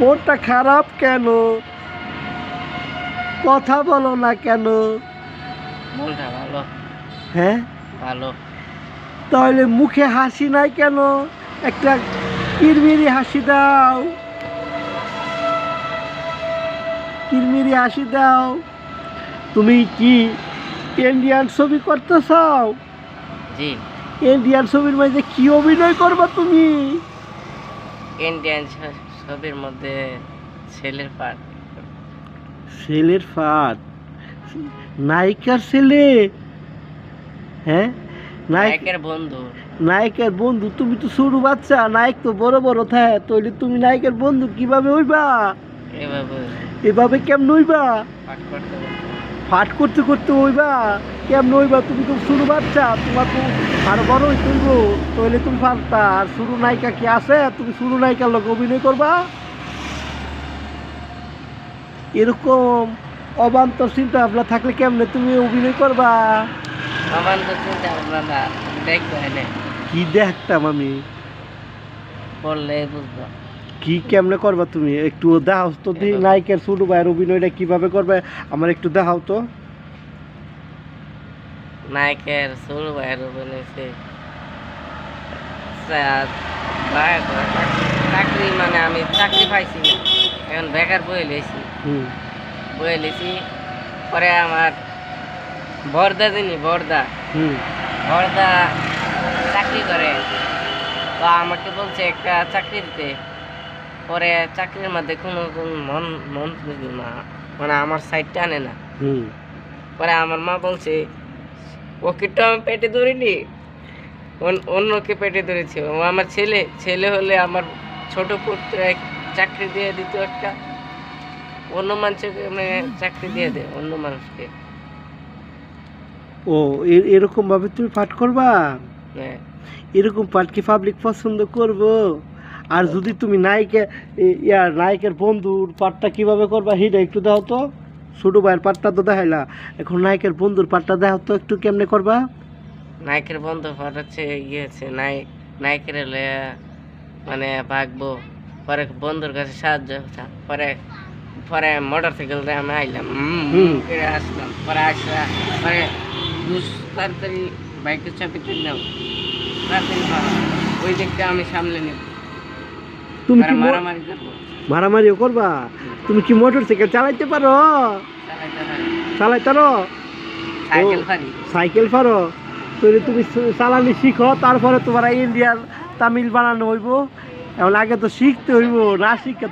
মনটা খারাপ কেন? কথা বলো না কেন? মনটা ভালো। হ্যাঁ, ভালো। তাহলে মুখে হাসি নাই কেন? একটা কিরমিরি হাসি দাও, কিরমিরি হাসি দাও। তুমি কি ইন্ডিয়ান ছবি করতে চাও? জি। ইন্ডিয়ান ছবির মধ্যে কি অভিনয় করবা তুমি? ইন্ডিয়ান ছবির মধ্যে ছেলের পার্ট। ছেলের ফাট? নায়িকার ছেলে? হ্যাঁ, নায়কের বন্ধু। নায়কের বন্ধু? তুমি তো ছোট বাচ্চা, নায়ক তো বড় বড় থাকে, তাহলে তুমি নায়কের বন্ধু কিভাবে হইবা? এভাবে এভাবে কেমন হইবা? পাঠ করতে করতে ফাট করতে করতে হইবা? কেমন হইবা? তুমি তো ছোট বাচ্চা, তোমার তো আরো বড় হইতে হইব, তাহলে তুমি পারতা। আর ছোট নায়িকা কি আছে? তুমি ছোট নায়িকার লোক অভিনয় করবা? এরকম অবান্তর চিন্তা ভাবনা থাকলে কেমনে তুমি অভিনয় করবা? আমার তো চিন্তা ভাবনা না, দেখবে না, কি দেখতাম আমি? বললে বুঝবো। কি কেমনে করবা তুমি? একটু দেখাও তো দি, নায়িকার ছোট ভাইয়ের অভিনয়টা কিভাবে করবে আমার একটু দেখাও তো। নায়কের ছোট ভাইয়ের বলেছে চাকরি, মানে আমি চাকরি পাইছি না, এখন বেকার বয়ে লেছি। হুম বয়ে লেছি পরে আমার বর্দা যিনি বর্দা, হুম বর্দা চাকরি করে, তো আমাকে বলছে একটা চাকরি দিতে। পরে চাকরির মধ্যে কোনো মন মন না, মানে আমার সাইডটা আনে না। হুম পরে আমার মা বলছে ওকে তো আমি পেটে ধরিনি, অন্যকে পেটে ধরেছে। ও আমার ছেলে, ছেলে হলে আমার ছোট পুত্র চাকরি দিয়ে দিত একটা, অন্য মানুষকে মানে চাকরি দিয়ে দে অন্য মানুষকে। ও, এরকম ভাবে তুমি পাঠ করবা? হ্যাঁ। এরকম পাঠ কি পাবলিক পছন্দ করবো? আর যদি তুমি নায়িকা ইয়ার নায়কের বন্ধুর পাঠটা কিভাবে করবা সেটা একটু দাও তো। ছোট ভাইয়ের পাঠটা তো দেখাইলা, এখন নায়কের বন্ধুর পাঠটা দেখাও তো একটু কেমনে করবা। নায়কের বন্ধু হচ্ছে ইয়েছে নায়কের হলে মানে ভাগবো, পরে বন্ধুর কাছে সাহায্য পরে পরে মোটর সাইকেল দিয়ে আমি আইলাম, করে আসলাম, পরে আসলা পরে তাড়াতাড়ি বাইকের চাপি তুললাম, তাড়াতাড়ি ওই দিকটা আমি সামলে নেব। তুমি কি মারামারি করবো, মারামারিও করবা? তুমি কি মোটর সাইকেল চালাইতে পারো? চালাইতে পারি, চালাইতে পারো? সাইকেল পারি। সাইকেল পারো? তাহলে তুমি চালানি শিখো, তারপরে তোমার ইন্ডিয়ার তামিল বানানো হইব। এখন আগে তো শিখতে হইব, না শিখে